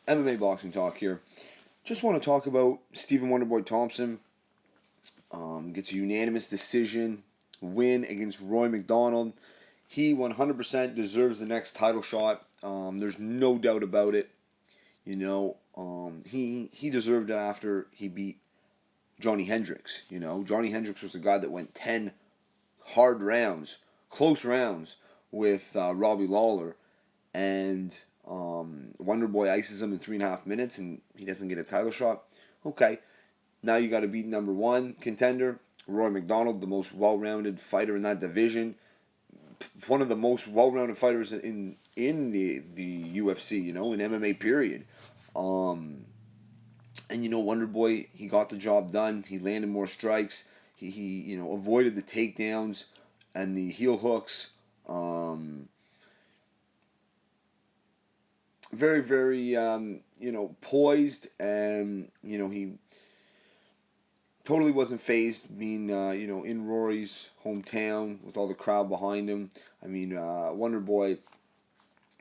MMA boxing talk here. Just want to talk about Stephen Wonderboy Thompson. Gets a unanimous decision win against Roy MacDonald. He 100% deserves the next title shot. There's no doubt about it. He deserved it after he beat Johnny Hendricks. Johnny Hendricks was the guy that went 10 hard rounds, close rounds with Robbie Lawler, and Wonderboy ices him in 3.5 minutes, and he doesn't get a title shot. Okay, now you got to beat number one contender, Roy MacDonald, the most well-rounded fighter in that division, one of the most well-rounded fighters in the UFC, in MMA period. And Wonderboy, he got the job done. He landed more strikes. He avoided the takedowns and the heel hooks. Very, very, poised, and he totally wasn't phased being, in Rory's hometown with all the crowd behind him. I mean, Wonderboy,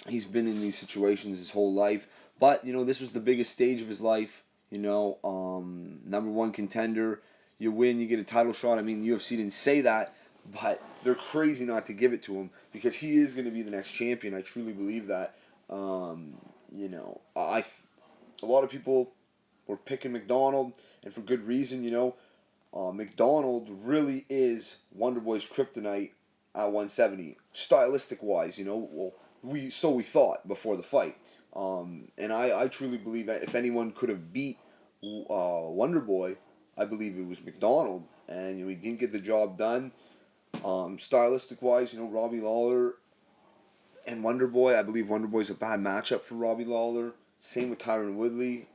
he's been in these situations his whole life, but this was the biggest stage of his life. Number one contender, you win, you get a title shot. I mean, the UFC didn't say that, but they're crazy not to give it to him because he is going to be the next champion. I truly believe that. A lot of people were picking MacDonald, and for good reason. MacDonald really is Wonderboy's kryptonite at 170, stylistic wise. We thought before the fight. And I truly believe that if anyone could have beat Wonderboy, I believe it was MacDonald, and he didn't get the job done. Stylistic wise, Robbie Lawler and Wonderboy, I believe Wonderboy's a bad matchup for Robbie Lawler. Same with Tyron Woodley.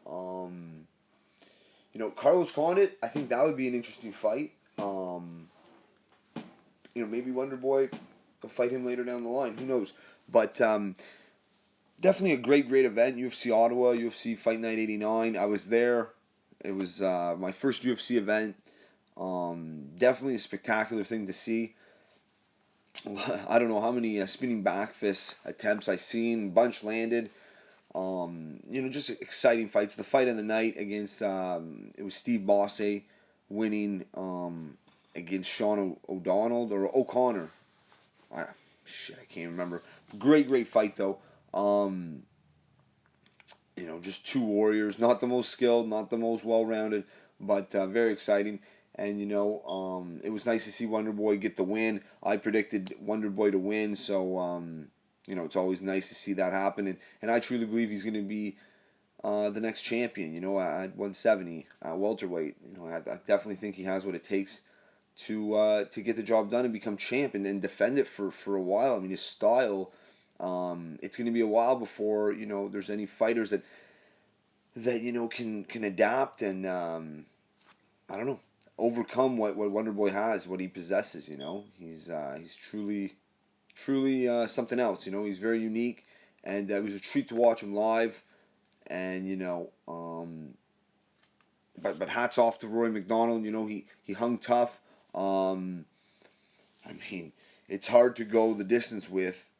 Carlos Condit, I think that would be an interesting fight. Maybe Wonderboy will fight him later down the line. Who knows? But definitely a great event. UFC Ottawa, UFC Fight Night 89. I was there. It was my first UFC event. Definitely a spectacular thing to see. I don't know how many spinning back fist attempts I seen. Bunch landed. Just exciting fights. The fight of the night against it was Steve Bosse winning against Sean O'Donnell or O'Connor. I can't remember. Great fight though. Just two warriors. Not the most skilled, not the most well-rounded, but very exciting. And it was nice to see Wonderboy get the win. I predicted Wonderboy to win, so it's always nice to see that happen. And I truly believe he's going to be the next champion. At 170, at welterweight. I definitely think he has what it takes to get the job done and become champ and defend it for a while. I mean, his style. It's going to be a while before there's any fighters that can adapt and I don't know, overcome what Wonderboy has, what he possesses. He's truly something else. He's very unique, and it was a treat to watch him live. And but hats off to Roy MacDonald. He hung tough. I mean, it's hard to go the distance with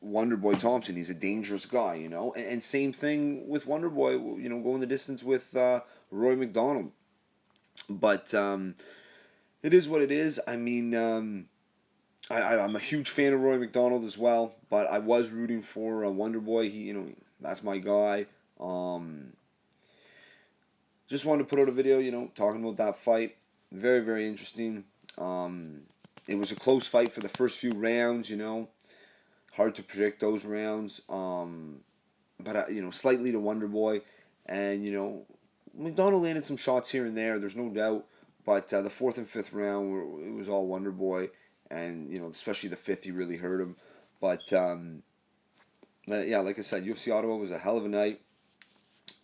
Wonderboy Thompson. He's a dangerous guy, and same thing with Wonderboy. Going the distance with Roy MacDonald. But it is what it is. I mean, I'm a huge fan of Roy MacDonald as well, but I was rooting for Wonderboy. That's my guy. Just wanted to put out a video, talking about that fight. Very, very interesting. It was a close fight for the first few rounds. Hard to predict those rounds. But slightly to Wonderboy, and MacDonald landed some shots here and there. There's no doubt. But the fourth and fifth round, it was all Wonderboy, and especially the fifth, he really hurt him. But yeah, like I said, UFC Ottawa was a hell of a night,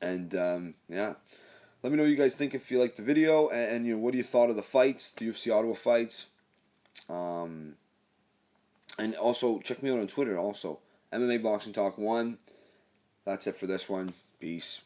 and yeah. Let me know what you guys think if you liked the video, and what do you thought of the fights, the UFC Ottawa fights. And also check me out on Twitter. Also, MMA Boxing Talk 1. That's it for this one. Peace.